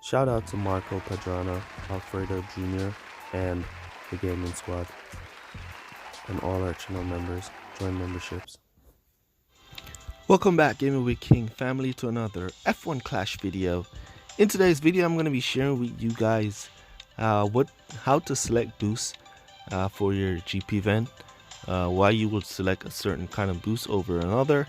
Shout out to Marco Padrana, Alfredo Jr., and the gaming squad, and all our channel members. Join memberships. Welcome back, Gaming with King family, to another F1 Clash video. In today's video, I'm going to be sharing with you guys how to select boosts for your GP event, why you would select a certain kind of boost over another,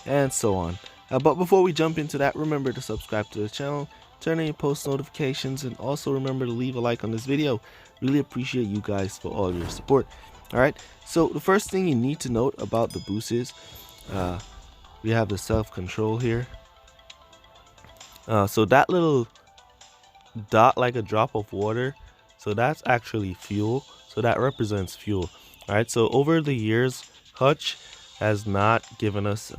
and so on. But before we jump into that, remember to subscribe to the channel, turn on your post notifications, and also remember to leave a like on this video. Really appreciate you guys for all your support. Alright, so the first thing you need to note about the boost is we have the self-control here. So that little dot like a drop of water, so that's actually fuel, so that represents fuel. Alright, so over the years, Hutch has not given us,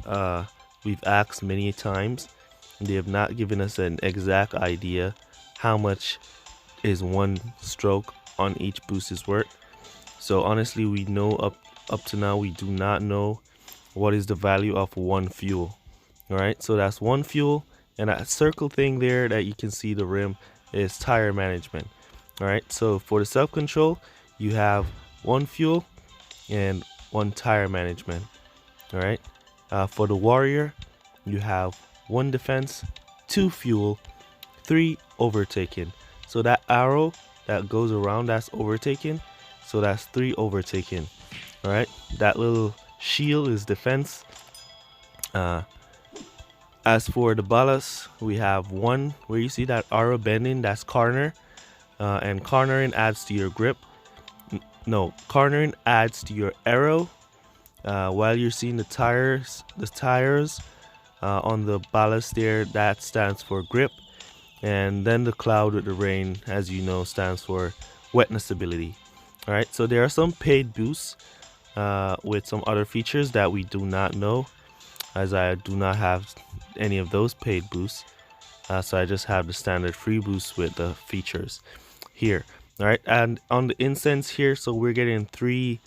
we've asked many times, and they have not given us an exact idea how much is one stroke on each boost's worth. So honestly, we know up to now, we do not know what is the value of one fuel. All right, so that's one fuel, and that circle thing there that you can see the rim is tire management. All right, so for the self-control, you have one fuel and one tire management. All right, for the warrior, you have one defense, two fuel, three overtaking. So that arrow that goes around, that's overtaking, so that's three overtaking. All right, that little shield is defense. As for the ballast, we have one where you see that arrow bending, that's corner, and cornering adds to your grip. No, cornering adds to your arrow. While you're seeing the tires on the ballast there, that stands for grip. And then the cloud with the rain, as you know, stands for wetness ability. All right, so there are some paid boosts with some other features that we do not know, as I do not have any of those paid boosts. So I just have the standard free boosts with the features here. All right, and on the incense here, so we're getting three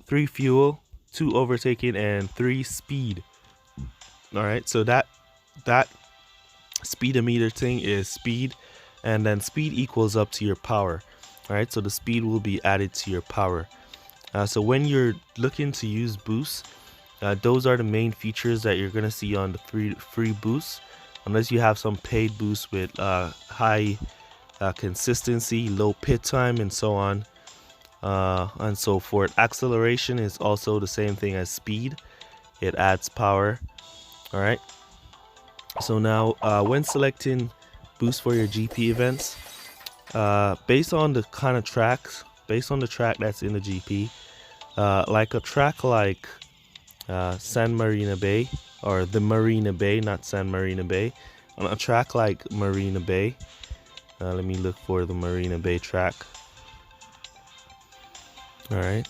fuel, two overtaking, and three speed. All right, so that speedometer thing is speed, and then speed equals up to your power. All right, so the speed will be added to your power. So when you're looking to use boosts, those are the main features that you're gonna see on the free boosts, unless you have some paid boosts with high consistency, low pit time, and so on and so forth. Acceleration is also the same thing as speed; it adds power. All right. So now, when selecting boosts for your GP events, based on the kind of tracks, based on the track that's in the GP, like a track like San Marina Bay, or the Marina Bay, not San Marina Bay. On a track like Marina Bay, let me look for the Marina Bay track. All right.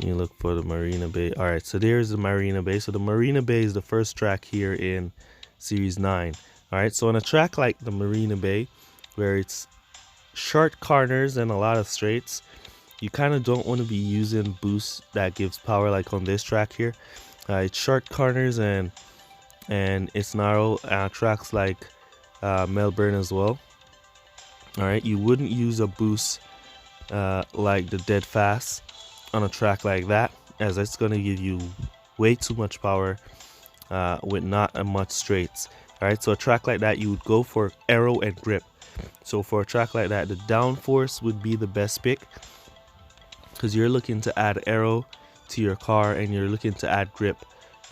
You look for the Marina Bay. All right, so there's the Marina Bay. So the Marina Bay is the first track here in Series 9. All right, so on a track like the Marina Bay, where it's short corners and a lot of straights, you kind of don't want to be using boosts that gives power like on this track here. It's short corners and it's narrow. Tracks like Melbourne as well. All right, you wouldn't use a boost like the Dead Fast on a track like that, as it's going to give you way too much power with not much straights. All right, so a track like that, you would go for arrow and grip. So for a track like that, the downforce would be the best pick, because you're looking to add arrow to your car and you're looking to add grip.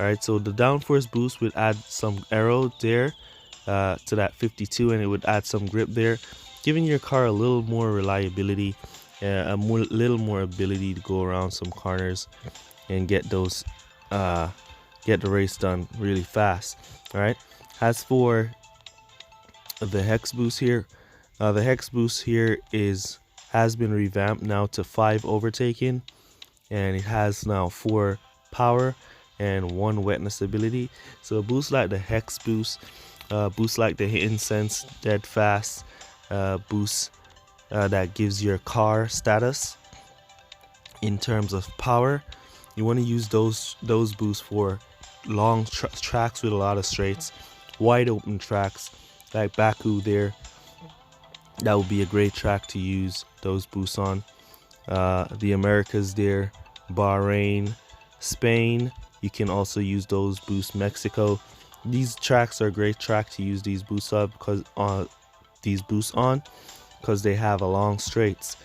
All right, so the downforce boost would add some arrow there to that 52, and it would add some grip there, giving your car a little more reliability, little more ability to go around some corners and get those get the race done really fast. All right, as for the hex boost here, the hex boost here has been revamped now to 5 overtaking, and it has now 4 power and 1 wetness ability. So a boost like the hex boost, boost like the incense dead fast, boost that gives your car status in terms of power, you want to use those boosts for long tracks with a lot of straights, wide open tracks like Baku there, that would be a great track to use those boosts on. The Americas there, Bahrain, Spain, you can also use those boosts. Mexico, these tracks are a great track to use these boosts on because they have a long straights.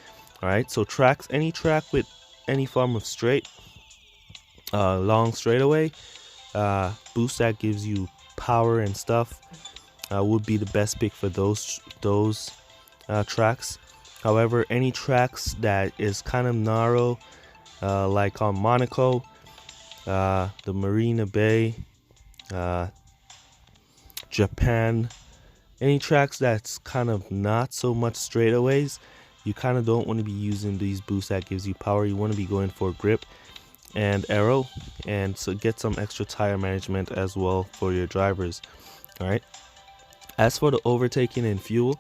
All right, so tracks, any track with any form of straight, long straightaway, boost that gives you power and stuff, would be the best pick for those tracks. However, any tracks that is kind of narrow, like on Monaco, the Marina Bay, Japan, any tracks that's kind of not so much straightaways, you kind of don't want to be using these boosts that gives you power. You want to be going for grip and aero, and so get some extra tire management as well for your drivers. All right, as for the overtaking and fuel,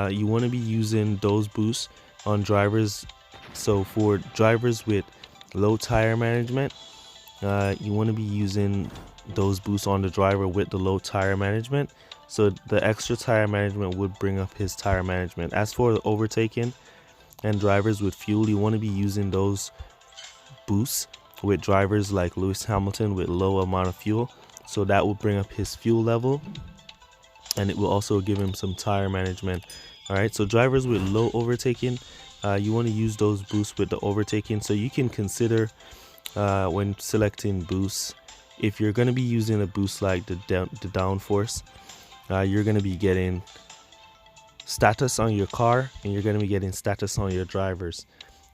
you want to be using those boosts on drivers. So for drivers with low tire management, you want to be using those boosts on the driver with the low tire management, so the extra tire management would bring up his tire management. As for the overtaking and drivers with fuel, you want to be using those boosts with drivers like Lewis Hamilton with low amount of fuel, so that will bring up his fuel level, and it will also give him some tire management. All right, so drivers with low overtaking, you want to use those boosts with the overtaking. So you can consider when selecting boosts, if you're going to be using a boost like the downforce, you're going to be getting status on your car, and you're going to be getting status on your drivers.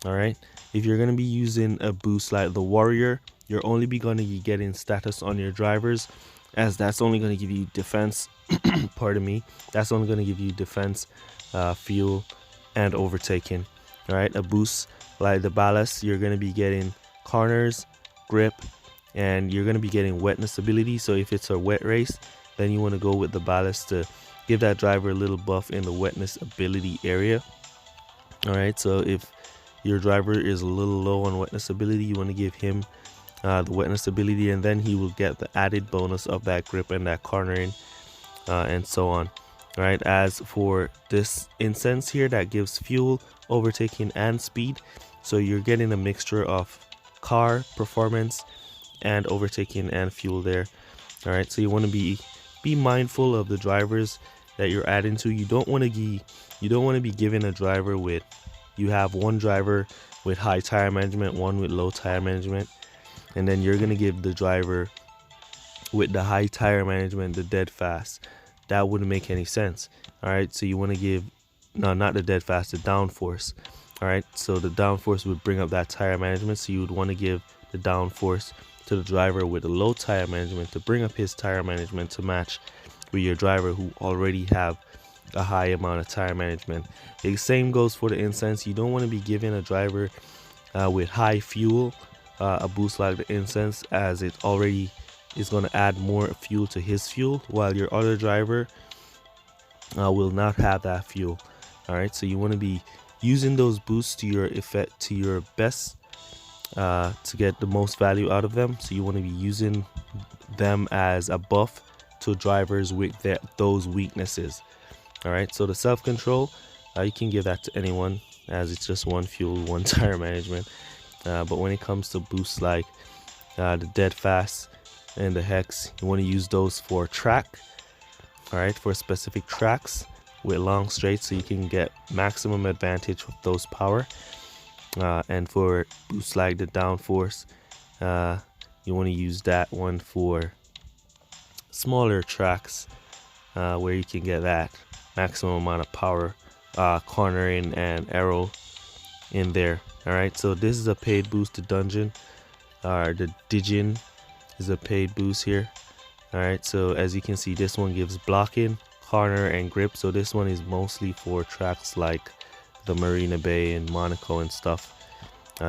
All right, if you're going to be using a boost like the Warrior, you're only going to be getting status on your drivers, as that's only going to give you defense pardon me, that's only going to give you defense, fuel, and overtaking. All right, a boost like the Ballast, you're going to be getting corners, grip, and you're going to be getting wetness ability. So if it's a wet race, then you want to go with the Ballast to give that driver a little buff in the wetness ability area. All right, so if your driver is a little low on wetness ability, you want to give him the wetness ability, and then he will get the added bonus of that grip and that cornering, and so on. All right, as for this incense here, that gives fuel, overtaking, and speed, so you're getting a mixture of car performance and overtaking and fuel there. All right, so you want to be mindful of the drivers that you're adding to. You don't want to be giving a driver with, you have one driver with high tire management, one with low tire management, and then you're going to give the driver with the high tire management the dead fast. That wouldn't make any sense. All right, so you want to give, no, not the dead fast, the downforce. All right, so the downforce would bring up that tire management, so you would want to give the downforce to the driver with the low tire management to bring up his tire management to match with your driver who already have a high amount of tire management. The same goes for the incense. You don't want to be giving a driver with high fuel a boost like the incense, as it already is going to add more fuel to his fuel, while your other driver will not have that fuel. All right, so you want to be using those boosts to your effect, to your best, to get the most value out of them. So you want to be using them as a buff to drivers with those weaknesses. All right, so the self-control, you can give that to anyone, as it's just one fuel, one tire management. But when it comes to boosts like the dead fast and the hex, you want to use those for track. All right, for specific tracks with long straights, so you can get maximum advantage with those power. And for boosts like the downforce, you want to use that one for smaller tracks, where you can get that maximum amount of power, cornering and aero in there. All right, so this is a paid boost to dungeon, or the Digin is a paid boost here. All right, so as you can see, this one gives blocking, corner, and grip. So this one is mostly for tracks like the Marina Bay and Monaco and stuff,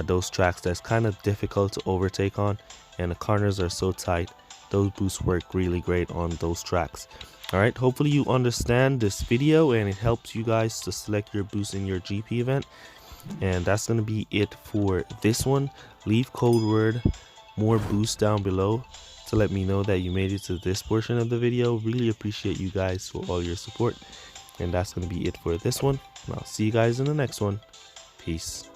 those tracks that's kind of difficult to overtake on, and the corners are so tight. Those boosts work really great on those tracks. All right, hopefully you understand this video and it helps you guys to select your boost in your GP event. And that's going to be it for this one. Leave code word more boost down below, to let me know that you made it to this portion of the video. Really appreciate you guys for all your support. And that's going to be it for this one. And I'll see you guys in the next one. Peace.